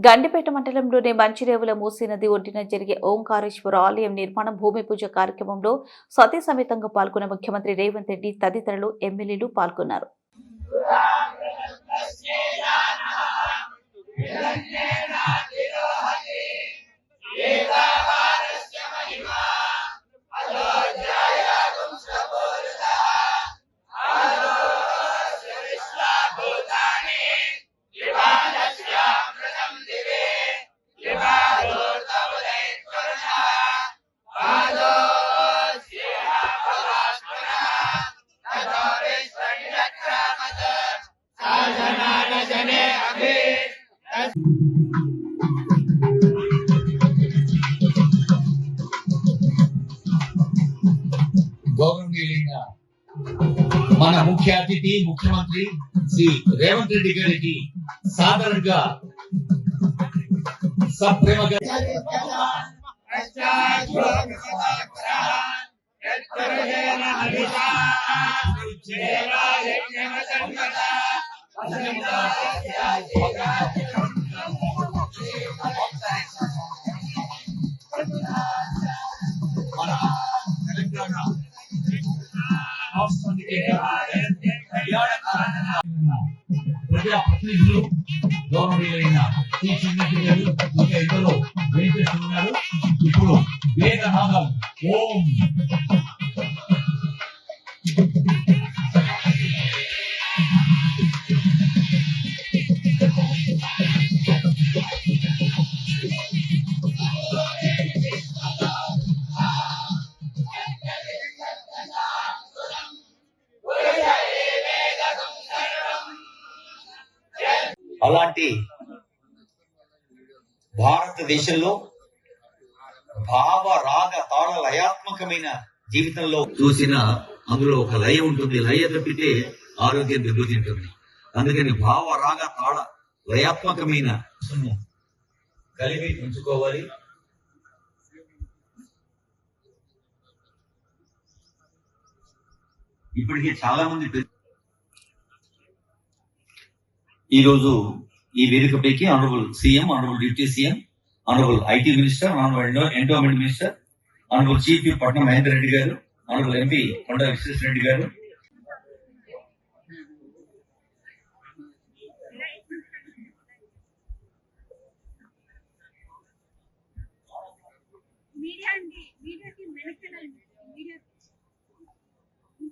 గండిపేట మండలంలోని మంచిరేవుల మూసీ నది ఒడ్డున జరిగే ఓంకారేశ్వర ఆలయం నిర్మాణం భూమి పూజ కార్యక్రమంలో సతీ సమేతంగా పాల్గొన్న ముఖ్యమంత్రి రేవంత్ రెడ్డి తదితరులు ఎమ్మెల్యేలు పాల్గొన్నారు. గౌరవనీయులైన మన ముఖ్య అతిథి ముఖ్యమంత్రి శ్రీ రేవంత్ రెడ్డి గారికి సాధారణంగా సప్రేమగా మన తెలంగాణ ప్రజాప్రతినిధులు గౌరవనీయులైన శ్రీ చిన్నరెడ్డి గారు ఇంకా ఇద్దరు వినిపిస్తున్నారు. ఇప్పుడు వేదనాదం ఓం అలాంటి భారతదేశంలో భావ రాగ తాళ లయాత్మకమైన జీవితంలో చూసిన అందులో ఒక లయ ఉంటుంది. లయ తప్పితే ఆరోగ్యం దెబ్బతింటుంది. అందుకని భావ రాగ తాళ లయాత్మకమైన కలిగి ఉంచుకోవాలి. ఇప్పటికే చాలా మంది ఈ రోజు ఈ వేదికపైకి honourable CM, honourable deputy CM, honourable IT minister, honourable endowment minister, honourable chief whip పట్నం మహేందర్ రెడ్డి గారు, ఆనరబుల్ ఎంపీ కొండ విశ్వేశ్వర రెడ్డి గారు, మీడియా